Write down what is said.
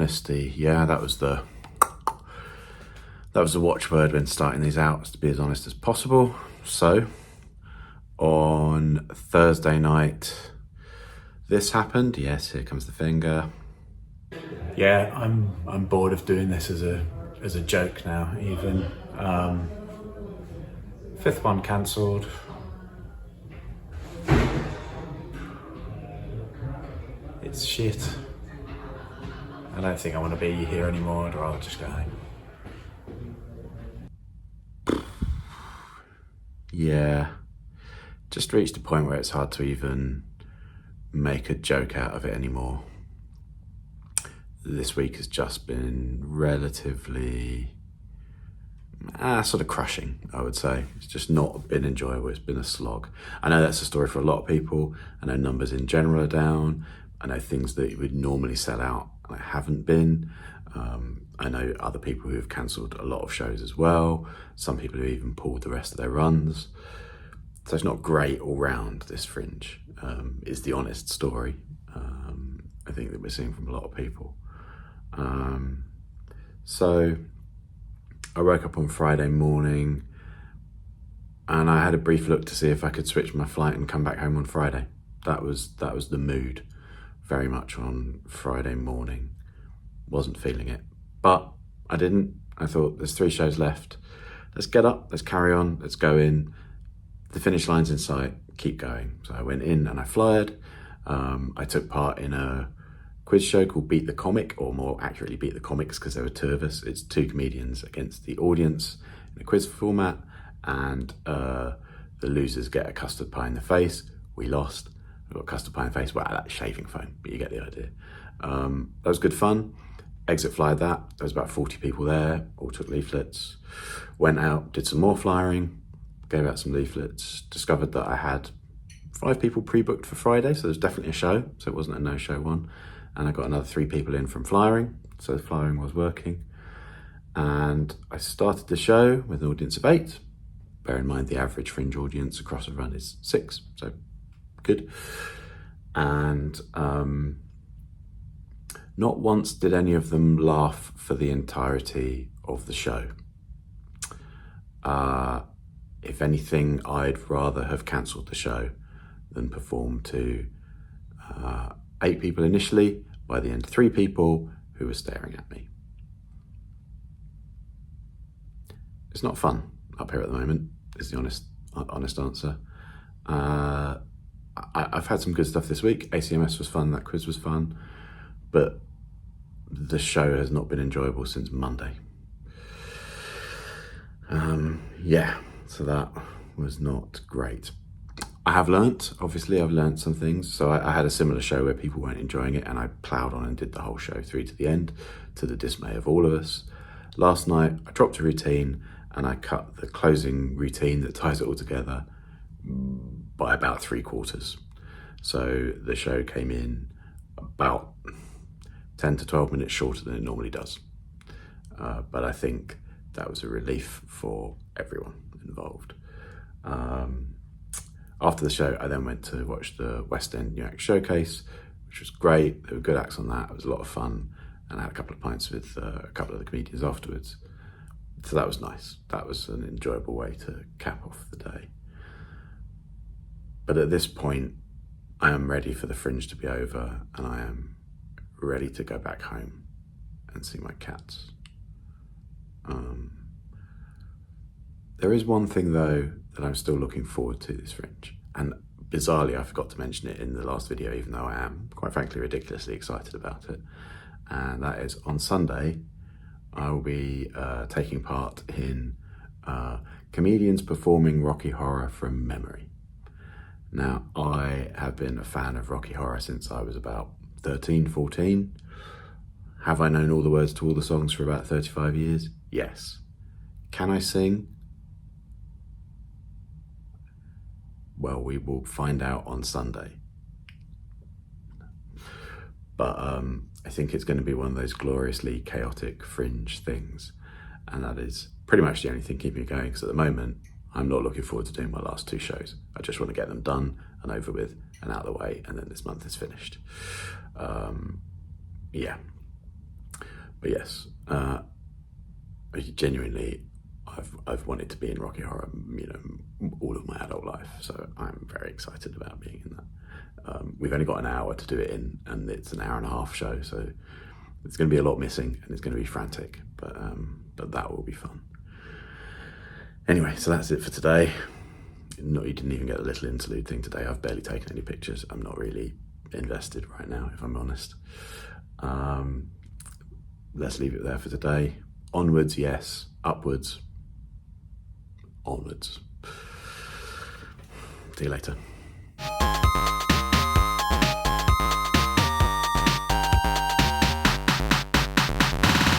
honesty. Yeah, that was the watchword when starting these out, to be as honest as possible. So on Thursday night, this happened. Yes, here comes the finger. Yeah, I'm bored of doing this as a joke now. Even fifth one cancelled. It's shit. I don't think I want to be here anymore. I'd rather just go home. Yeah, just reached a point where it's hard to even make a joke out of it anymore. This week has just been relatively sort of crushing, I would say. It's just not been enjoyable. It's been a slog. I know that's a story for a lot of people. I know numbers in general are down. I know things that would normally sell out haven't been. I know other people who have cancelled a lot of shows as well. Some people who even pulled the rest of their runs. So it's not great all round, this Fringe, is the honest story. I think that we're seeing from a lot of people. So I woke up on Friday morning and I had a brief look to see if I could switch my flight and come back home on Friday. That was the mood very much on Friday morning. Wasn't feeling it, but I didn't. I thought there's 3 shows left. Let's get up, let's carry on, let's go in. The finish line's in sight, keep going. So I went in and I flyered. I took part in a quiz show called Beat the Comic, or more accurately Beat the Comics, because there were 2 of us. It's 2 comedians against the audience in a quiz format, and the losers get a custard pie in the face. We lost. We got custard pie in the face. Well, that's shaving foam, but you get the idea. That was good fun. Exit flyed that. There was about 40 people there, all took leaflets. Went out, did some more flyering, gave out some leaflets, discovered that I had 5 people pre-booked for Friday, so there's definitely a show, so it wasn't a no-show one. And I got another 3 people in from flyering, so the flyering was working. And I started the show with an audience of 8. Bear in mind the average Fringe audience across a run is 6, so good. And not once did any of them laugh for the entirety of the show. If anything, I'd rather have cancelled the show than perform to 8 people initially, by the end 3 people who were staring at me. It's not fun up here at the moment, is the honest answer. I've had some good stuff this week. ACMS was fun, that quiz was fun, but the show has not been enjoyable since Monday. Yeah, so that was not great. I have learnt, obviously I've learnt some things. So I had a similar show where people weren't enjoying it and I ploughed on and did the whole show through to the end, to the dismay of all of us. Last night, I dropped a routine and I cut the closing routine that ties it all together by about 3/4. So the show came in about 10 to 12 minutes shorter than it normally does. But I think that was a relief for everyone involved. After the show, I then went to watch the West End New Act Showcase, which was great. There were good acts on that. It was a lot of fun. And I had a couple of pints with a couple of the comedians afterwards. So that was nice. That was an enjoyable way to cap off the day. But at this point, I am ready for the Fringe to be over and I am ready to go back home and see my cats. There is one thing though that I'm still looking forward to this Fringe, and bizarrely I forgot to mention it in the last video, even though I am quite frankly ridiculously excited about it, and that is on Sunday I will be taking part in comedians performing Rocky Horror from memory. Now, I have been a fan of Rocky Horror since I was about 13, 14. Have I known all the words to all the songs for about 35 years? Yes. Can I sing? Well, we will find out on Sunday. But I think it's going to be one of those gloriously chaotic Fringe things. And that is pretty much the only thing keeping me going, because at the moment, I'm not looking forward to doing my last 2 shows. I just want to get them done and over with and out of the way, and then this month is finished. Yeah. yes, genuinely, I've wanted to be in Rocky Horror, all of my adult life. So I'm very excited about being in that. We've only got an hour to do it in, and it's an hour and a half show, so it's going to be a lot missing, and it's going to be frantic, but that will be fun. Anyway, so that's it for today. You didn't even get a little interlude thing today. I've barely taken any pictures. I'm not really invested right now, if I'm honest. Let's leave it there for today. Onwards, yes. Upwards, onwards. See you later.